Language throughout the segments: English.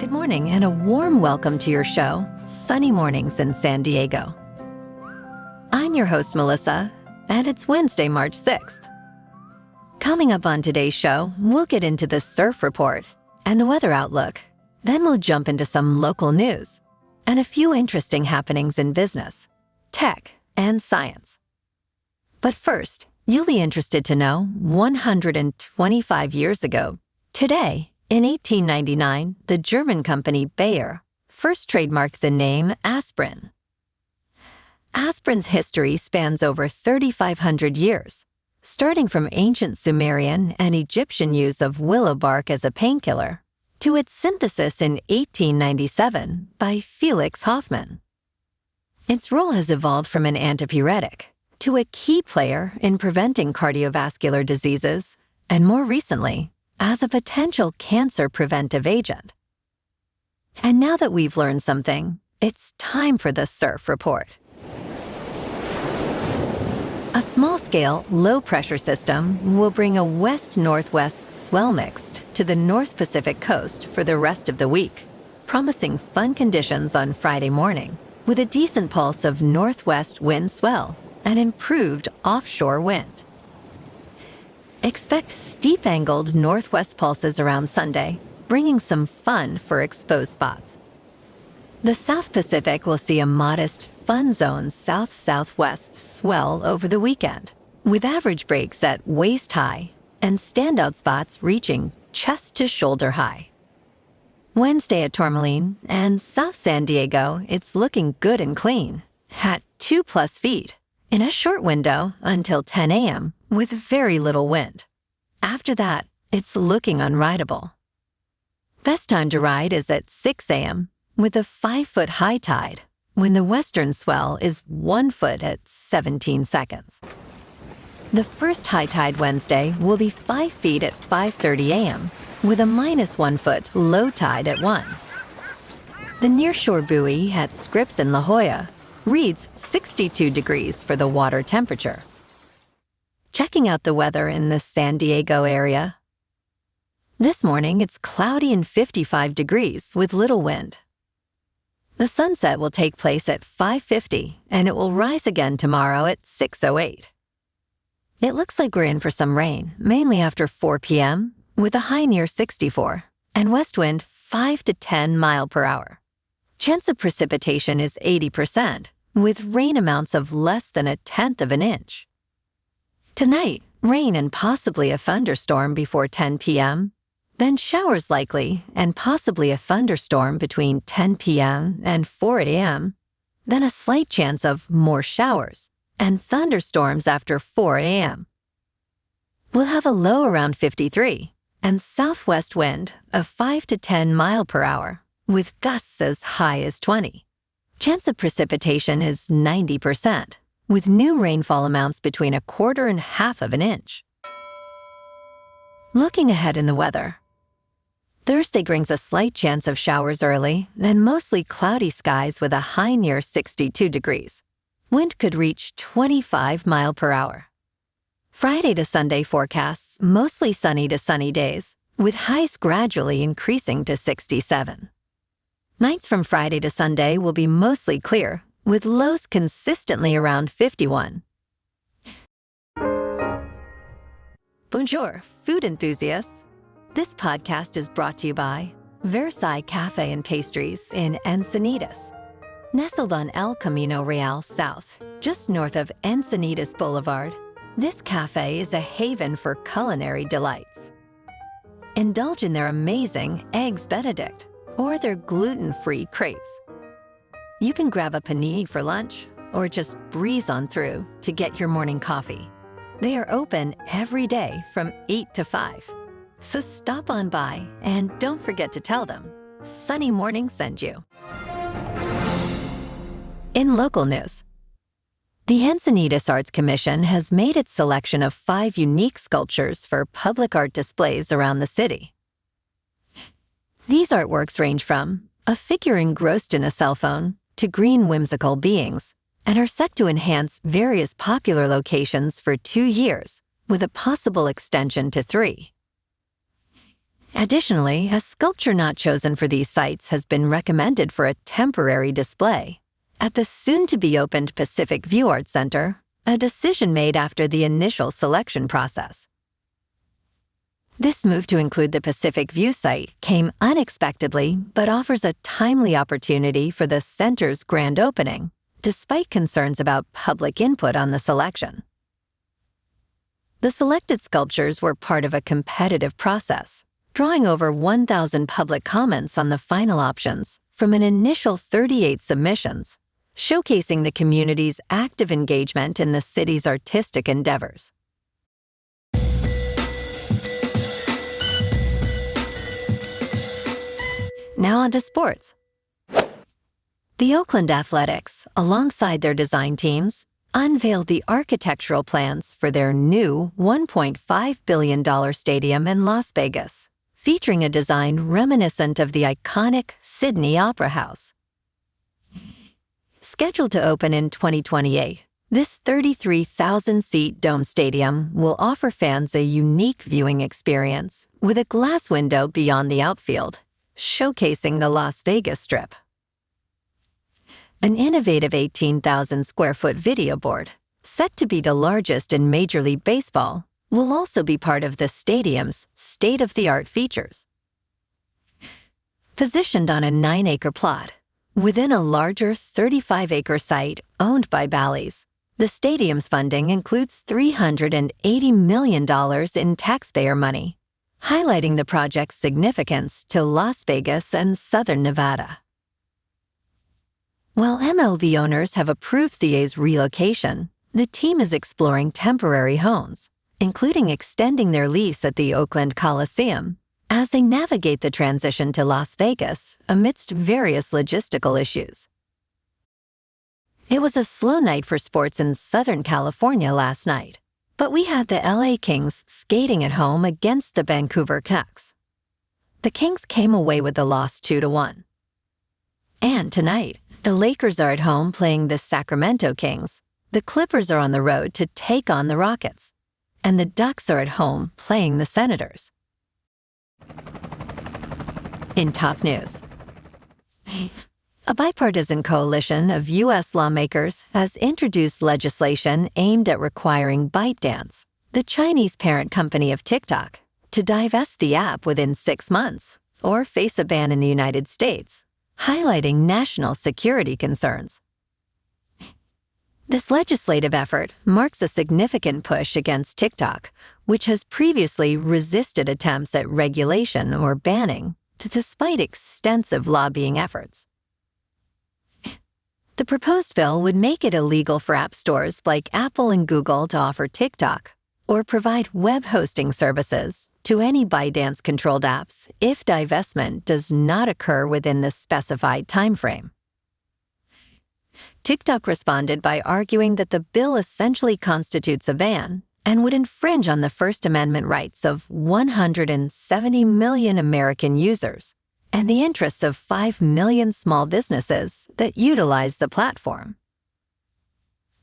Good morning and a warm welcome to your show, Sunny Mornings in San Diego. I'm your host, Melissa, and it's Wednesday, March 6th. Coming up on today's show, we'll get into the surf report and the weather outlook. Then we'll jump into some local news and a few interesting happenings in business, tech, and science. But first, you'll be interested to know 125 years ago, today, in 1899, the German company Bayer first trademarked the name aspirin. Aspirin's history spans over 3,500 years, starting from ancient Sumerian and Egyptian use of willow bark as a painkiller to its synthesis in 1897 by Felix Hoffmann. Its role has evolved from an antipyretic to a key player in preventing cardiovascular diseases, and more recently, as a potential cancer preventive agent. And now that we've learned something, it's time for the surf report. A small-scale, low-pressure system will bring a west-northwest swell mix to the North Pacific coast for the rest of the week, promising fun conditions on Friday morning, with a decent pulse of northwest wind swell and improved offshore wind. Expect steep-angled northwest pulses around Sunday, bringing some fun for exposed spots. The South Pacific will see a modest fun zone south-southwest swell over the weekend, with average breaks at waist high and standout spots reaching chest to shoulder high. Wednesday at Tourmaline and South San Diego, it's looking good and clean at 2+ feet in a short window until 10 a.m. with very little wind. After that, it's looking unrideable. Best time to ride is at 6 a.m. with a 5-foot high tide, when the western swell is 1 foot at 17 seconds. The first high tide Wednesday will be 5 feet at 5:30 a.m. with a -1 foot low tide at 1. The nearshore buoy at Scripps in La Jolla reads 62 degrees for the water temperature. Checking out the weather in the San Diego area. This morning, it's cloudy and 55 degrees with little wind. The sunset will take place at 5:50, and it will rise again tomorrow at 6:08. It looks like we're in for some rain, mainly after 4 p.m., with a high near 64, and west wind 5 to 10 miles per hour. Chance of precipitation is 80%, with rain amounts of less than 1/10 of an inch. Tonight, rain and possibly a thunderstorm before 10 p.m., then showers likely and possibly a thunderstorm between 10 p.m. and 4 a.m., then a slight chance of more showers and thunderstorms after 4 a.m. We'll have a low around 53 and southwest wind of 5 to 10 miles per hour with gusts as high as 20. Chance of precipitation is 90%, with new rainfall amounts between 1/4 and 1/2 of an inch. Looking ahead in the weather. Thursday brings a slight chance of showers early, then mostly cloudy skies with a high near 62 degrees. Wind could reach 25 miles per hour. Friday to Sunday forecasts mostly sunny to sunny days, with highs gradually increasing to 67. Nights from Friday to Sunday will be mostly clear, with lows consistently around 51. Bonjour, food enthusiasts. This podcast is brought to you by Versailles Cafe and Pastries in Encinitas. Nestled on El Camino Real South, just north of Encinitas Boulevard, this cafe is a haven for culinary delights. Indulge in their amazing Eggs Benedict or their gluten-free crepes. You can grab a panini for lunch or just breeze on through to get your morning coffee. They are open every day from 8 to 5. So stop on by and don't forget to tell them Sunny Morning sent you. In local news, the Encinitas Arts Commission has made its selection of 5 unique sculptures for public art displays around the city. These artworks range from a figure engrossed in a cell phone to green whimsical beings, and are set to enhance various popular locations for 2 years, with a possible extension to 3. Additionally, a sculpture not chosen for these sites has been recommended for a temporary display at the soon-to-be-opened Pacific View Arts Center, a decision made after the initial selection process. This move to include the Pacific View site came unexpectedly but offers a timely opportunity for the center's grand opening, despite concerns about public input on the selection. The selected sculptures were part of a competitive process, drawing over 1,000 public comments on the final options from an initial 38 submissions, showcasing the community's active engagement in the city's artistic endeavors. Now on to sports. The Oakland Athletics, alongside their design teams, unveiled the architectural plans for their new $1.5 billion stadium in Las Vegas, featuring a design reminiscent of the iconic Sydney Opera House. Scheduled to open in 2028, this 33,000-seat dome stadium will offer fans a unique viewing experience with a glass window beyond the outfield, showcasing the Las Vegas Strip. An innovative 18,000-square-foot video board, set to be the largest in Major League Baseball, will also be part of the stadium's state-of-the-art features. Positioned on a 9-acre plot, within a larger 35-acre site owned by Bally's, the stadium's funding includes $380 million in taxpayer money, highlighting the project's significance to Las Vegas and Southern Nevada. While MLB owners have approved the A's relocation, the team is exploring temporary homes, including extending their lease at the Oakland Coliseum, as they navigate the transition to Las Vegas amidst various logistical issues. It was a slow night for sports in Southern California last night, but we had the LA Kings skating at home against the Vancouver Canucks. The Kings came away with the loss 2-1. And tonight, the Lakers are at home playing the Sacramento Kings, the Clippers are on the road to take on the Rockets, and the Ducks are at home playing the Senators. In top news, a bipartisan coalition of U.S. lawmakers has introduced legislation aimed at requiring ByteDance, the Chinese parent company of TikTok, to divest the app within 6 months or face a ban in the United States, highlighting national security concerns. This legislative effort marks a significant push against TikTok, which has previously resisted attempts at regulation or banning, despite extensive lobbying efforts. The proposed bill would make it illegal for app stores like Apple and Google to offer TikTok or provide web hosting services to any ByteDance-controlled apps if divestment does not occur within the specified timeframe. TikTok responded by arguing that the bill essentially constitutes a ban and would infringe on the First Amendment rights of 170 million American users and the interests of 5 million small businesses that utilize the platform.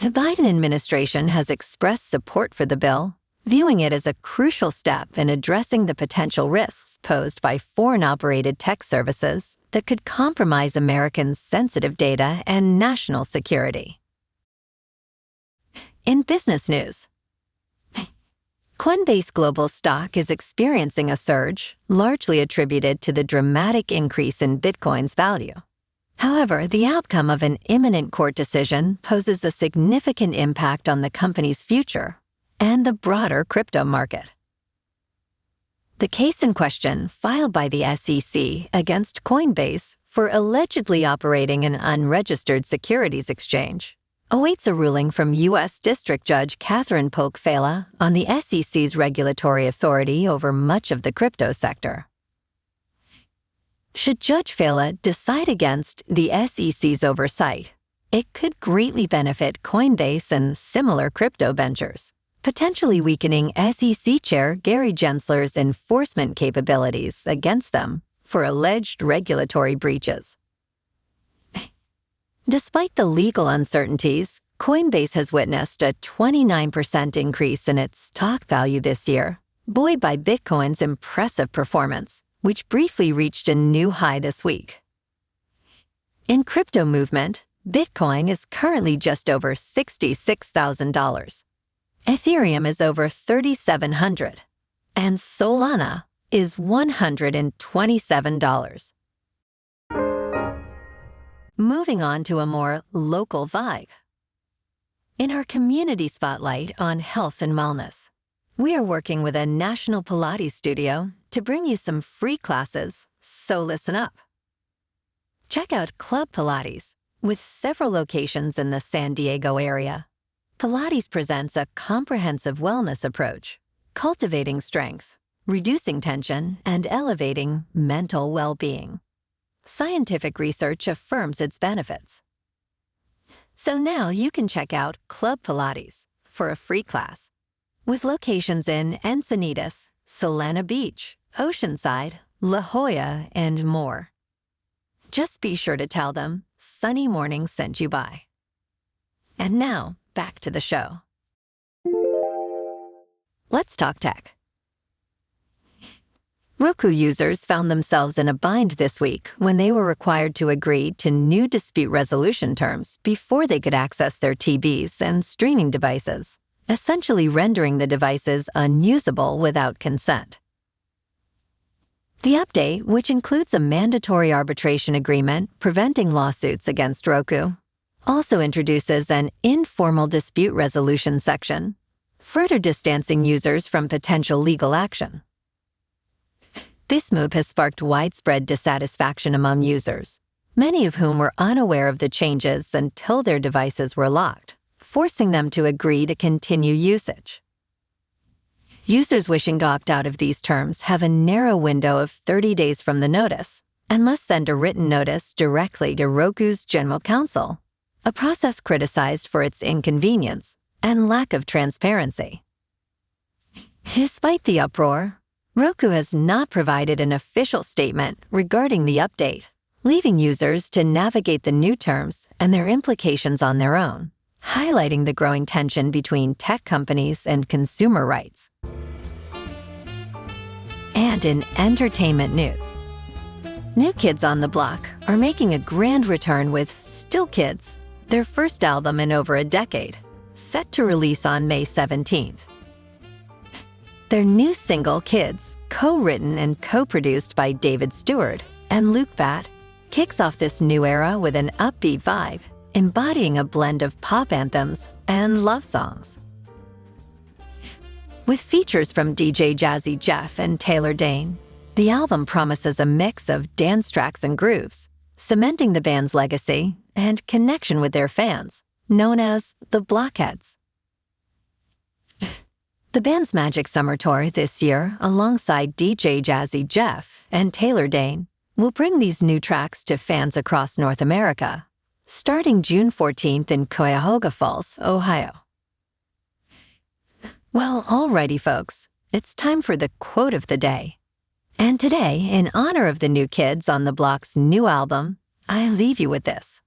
The Biden administration has expressed support for the bill, viewing it as a crucial step in addressing the potential risks posed by foreign-operated tech services that could compromise Americans' sensitive data and national security. In business news, Coinbase Global stock is experiencing a surge, largely attributed to the dramatic increase in Bitcoin's value. However, the outcome of an imminent court decision poses a significant impact on the company's future and the broader crypto market. The case in question, filed by the SEC against Coinbase for allegedly operating an unregistered securities exchange, awaits a ruling from U.S. District Judge Catherine Polk-Fela on the SEC's regulatory authority over much of the crypto sector. Should Judge Fela decide against the SEC's oversight, it could greatly benefit Coinbase and similar crypto ventures, potentially weakening SEC Chair Gary Gensler's enforcement capabilities against them for alleged regulatory breaches. Despite the legal uncertainties, Coinbase has witnessed a 29% increase in its stock value this year, buoyed by Bitcoin's impressive performance, which briefly reached a new high this week. In crypto movement, Bitcoin is currently just over $66,000. Ethereum is over $3,700, and Solana is $127. Moving on to a more local vibe. In our community spotlight on health and wellness, we are working with a national Pilates studio to bring you some free classes, so listen up. Check out Club Pilates, with several locations in the San Diego area. Pilates presents a comprehensive wellness approach, cultivating strength, reducing tension, and elevating mental well-being. Scientific research affirms its benefits. So now you can check out Club Pilates for a free class, with locations in Encinitas, Solana Beach, Oceanside, La Jolla, and more. Just be sure to tell them Sunny Morning sent you by. And now, back to the show. Let's talk tech. Roku users found themselves in a bind this week when they were required to agree to new dispute resolution terms before they could access their TVs and streaming devices, essentially rendering the devices unusable without consent. The update, which includes a mandatory arbitration agreement preventing lawsuits against Roku, also introduces an informal dispute resolution section, further distancing users from potential legal action. This move has sparked widespread dissatisfaction among users, many of whom were unaware of the changes until their devices were locked, forcing them to agree to continue usage. Users wishing to opt out of these terms have a narrow window of 30 days from the notice and must send a written notice directly to Roku's general counsel, a process criticized for its inconvenience and lack of transparency. Despite the uproar, Roku has not provided an official statement regarding the update, leaving users to navigate the new terms and their implications on their own, highlighting the growing tension between tech companies and consumer rights. And in entertainment news, New Kids on the Block are making a grand return with Still Kids, their first album in over a decade, set to release on May 17th. Their new single, Kids, co-written and co-produced by David Stewart and Luke Batt, kicks off this new era with an upbeat vibe, embodying a blend of pop anthems and love songs. With features from DJ Jazzy Jeff and Taylor Dane, the album promises a mix of dance tracks and grooves, cementing the band's legacy and connection with their fans, known as the Blockheads. The band's Magic Summer Tour this year, alongside DJ Jazzy Jeff and Taylor Dane, will bring these new tracks to fans across North America, starting June 14th in Cuyahoga Falls, Ohio. Well, alrighty, folks, it's time for the quote of the day. And today, in honor of the New Kids on the Block's new album, I leave you with this.